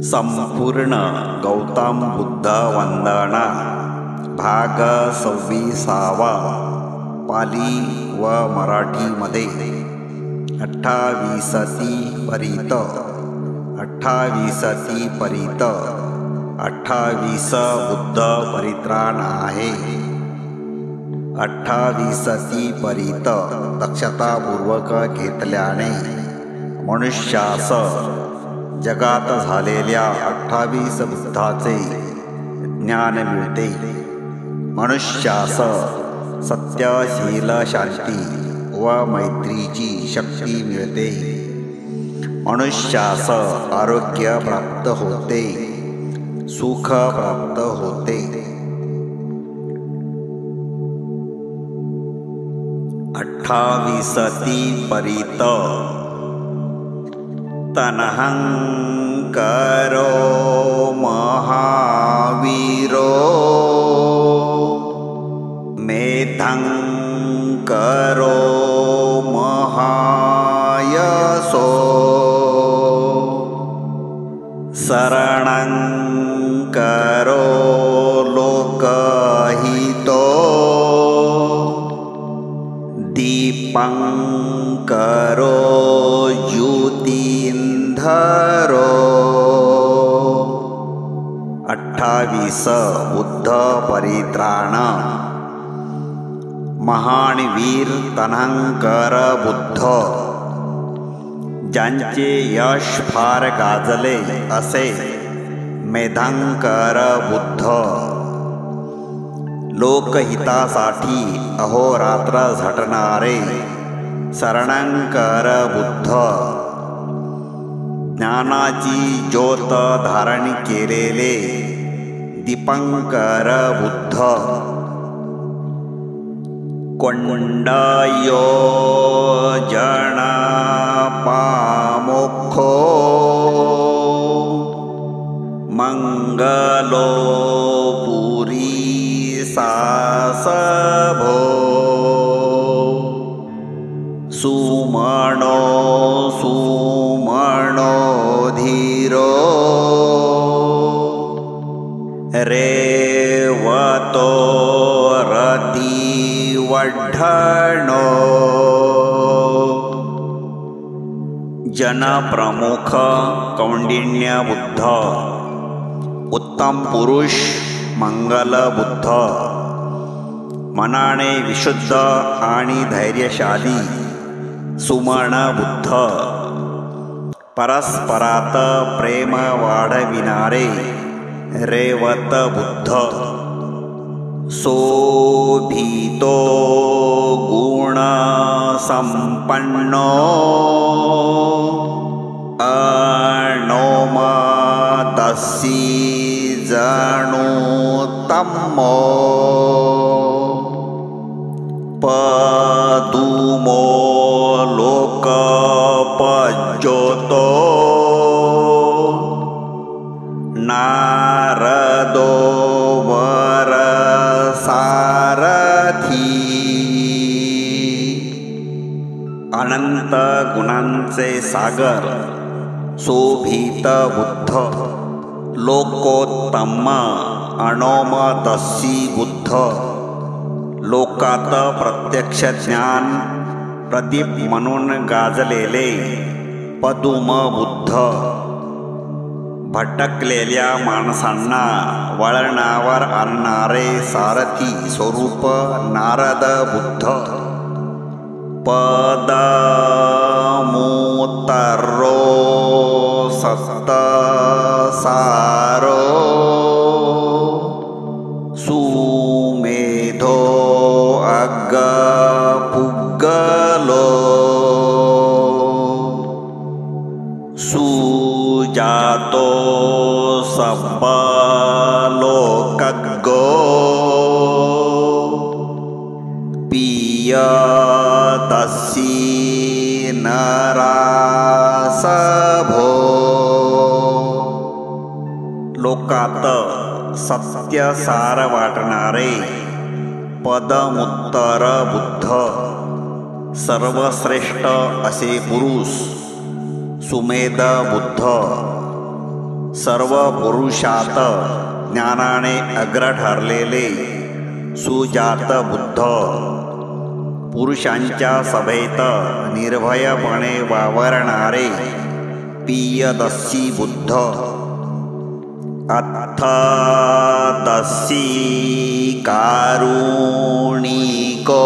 संपूर्ण गौतम बुद्ध वंदना भाग 26वा पाली व मराठीमध्ये 28ती परित 28 बुद्ध परित्राण आहे। 28ती परित दक्षतापूर्वक घेतल्याने मनुष्यास जगात झालेल्या 28 बुद्धाचे ज्ञान मिळते। मनुष्यास सत्यशील शांती व मैत्रीची शक्ती मिळते। मनुष्यास आरोग्य प्राप्त होते, सुख प्राप्त होते। 28ती परित तनहंकरो महावीरो मेधंकरो महायसो शरणंकरो लोकहितो दीपंकरो युतींधरो। 28 बुद्ध परित्राण। महान वीर तनहंकर बुद्ध, ज्यांचे यश फार गाजले असे मेधंकर बुद्ध, लोकहितासाठी अहोरात्र झटणारे शरणंकर बुद्ध, ज्ञानाची ज्योत धारण केलेले दीपंकर बुद्ध, कोंडयोजन पामुखो मंगलो पुरी सासभो सुमनो सुमनो धीरो रेवतो रती वढ्ढणो। जनप्रमुख कौंडिण्य बुद्ध, उत्तम पुरुष मंगल बुद्ध, मनाने विशुद्ध आणि धैर्यशाली सुमन बुद्ध, परस्परात प्रेम वाढविणारे रेवत बुद्ध, शोभितो गुण संपन्नो अणोमतसी जणु तम्मो पदुमो लोकपज्योतो नारदो वरसारथी। अनंत गुणांचे सागर शोभित बुद्ध, लोकोत्तम अणोमतसी बुद्ध, लोकात प्रत्यक्ष ज्ञान प्रदीप म्हणून गाजलेले पदुम बुद्ध, भटकलेल्या माणसांना वळणावर आणणारे सारथी स्वरूप नारद बुद्ध, पदमुत्तरो सत्तसारो सुमेधो अग्गपुग्गलो सुजातो सब्बलोकग्गो पियतसी नरासभो। लोकात सत्य सार वाटणारे पदमुत्तर बुद्ध, सर्वश्रेष्ठ असे पुरुष सुमेध बुद्ध, सर्व पुरुषात ज्ञानाने अग्र ठरलेले सुजात बुद्ध, पुरुषांच्या सभेत निर्भयपणे वावरणारे पियदस्सी बुद्ध, अथदस्सी कारुणिको,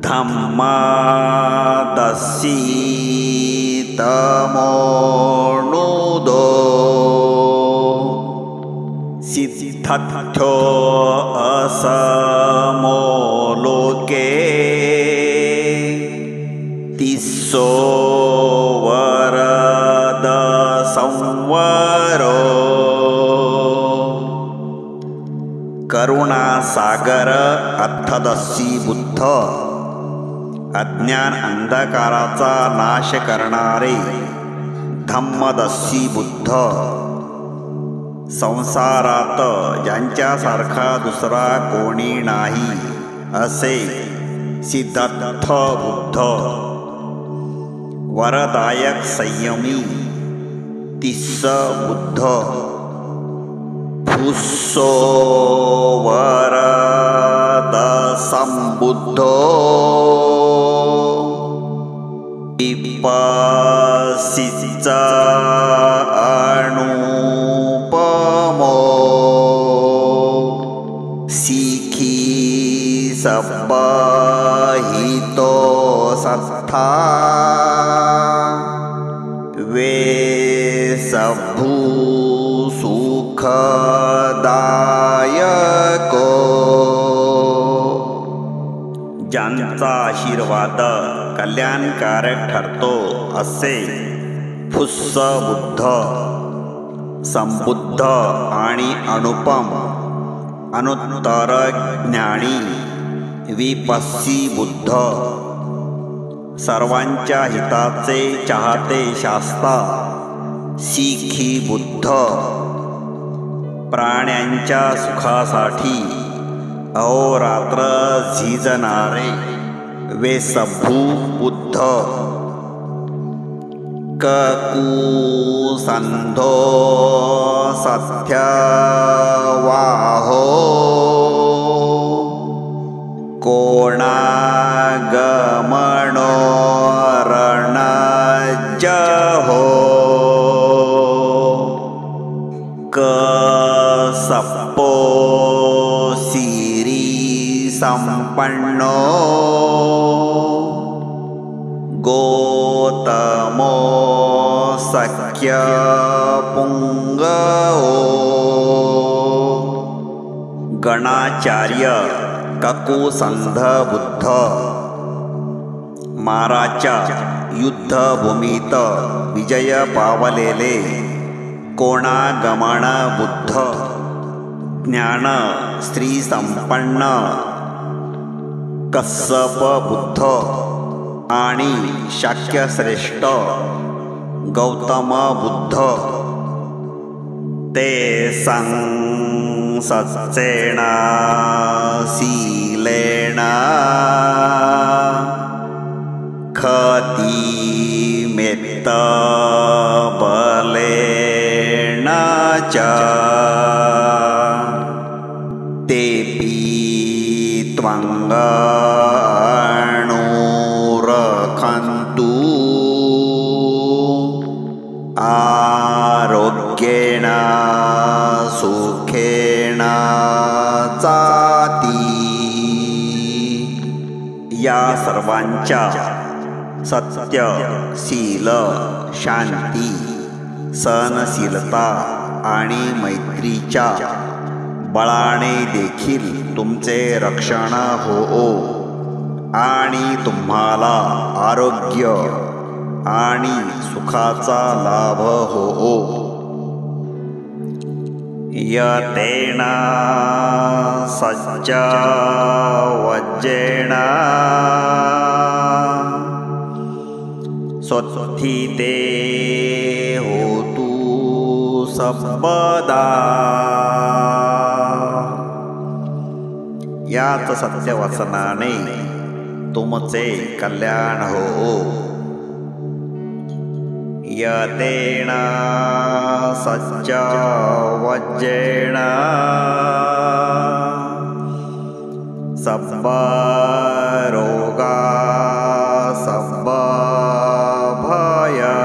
धम्मदस्सी तमोनुदो, सिद्धथ्यो असमो लोके, तिस्सो वरद संवरो, करुणासागर अथदस्सी बुद्ध, अज्ञान अंधकाराचा नाश करणारे धम्मदस्सी बुद्ध, संसारात ज्यांच्यासारखा दुसरा कोणी नाही असे सिद्धार्थ बुद्ध, वरदायक संयमी तिस्स बुद्ध, फुस्सो वरद संबुद्धो, विपस्सिचा अनुपमो, सिखी सब्बहितो सत्था, वेसभू सुखदायको, ज्यांचा आशीर्वाद कल्याणकारक ठरतो असे फुस्स बुद्ध, संबुद्ध आणि अनुपम अनुत्तर ज्ञानी विपस्सी बुद्ध, सर्वांच्या हिताचे चाहते शास्ता सिखी बुद्ध, प्राण्यांच्या सुखासाठी अहोरात्र झिजणारे वेसभू बुद्ध, ककुसंधो सत्यवाहो, कोणागमनो रणजहो, कसप्पो सिरी संपन्नो, गोतमो सख्य पुंगओ, गणाचार्य ककुसंध बुद्ध, माराच्या युद्धभूमीत विजय पावलेले कोणागमन बुद्ध, ज्ञान स्त्री संपन्न कस्सप बुद्ध आणि शाक्यश्रेष्ठ गौतम बुद्ध, ते संसच्चेन शीलेन खतिमेत्त बलेन च, तेपि त्वंगाणुरखन्तु आरोग्येण सुखेन चाती, या सर्वांच्या सत्य, शील, शांती, सहनशीलता आणि मैत्रीच्या बळाने देखील तुमचे रक्षण हो आणि तुम्हाला आरोग्य आणि सुखाचा लाभ हो. यतेन सच्च वज्रेण स्वस्थिते होतु सर्वदा. याच सत्यवचनाने तुमचे कल्याण हो. यतेन सच्चा वज्रेण सब्बा रोगा सब्बा भया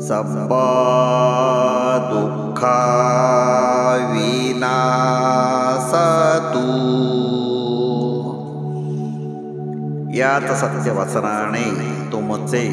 सब्बा दुःखा विनाशतु। यात सत्यवचनाने तुमचे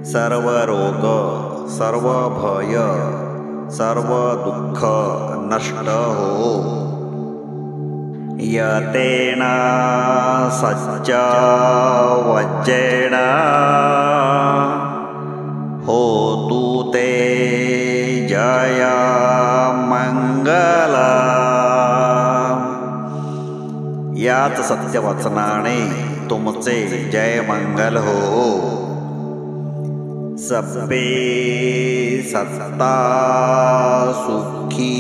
सर्व रोग सर्व भय सर्व दुःख नष्ट हो। यतेन सच्चा वज्रेण होतु ते जय मंगल। याच सत्यवचनाने तुमचे जय मंगल हो। सब्बे सत्ता सुखी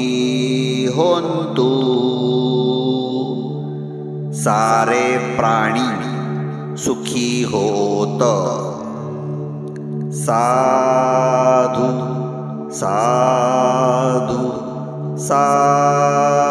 होन्तु। सारे प्राणी सुखी होत। साधु साधु साधु।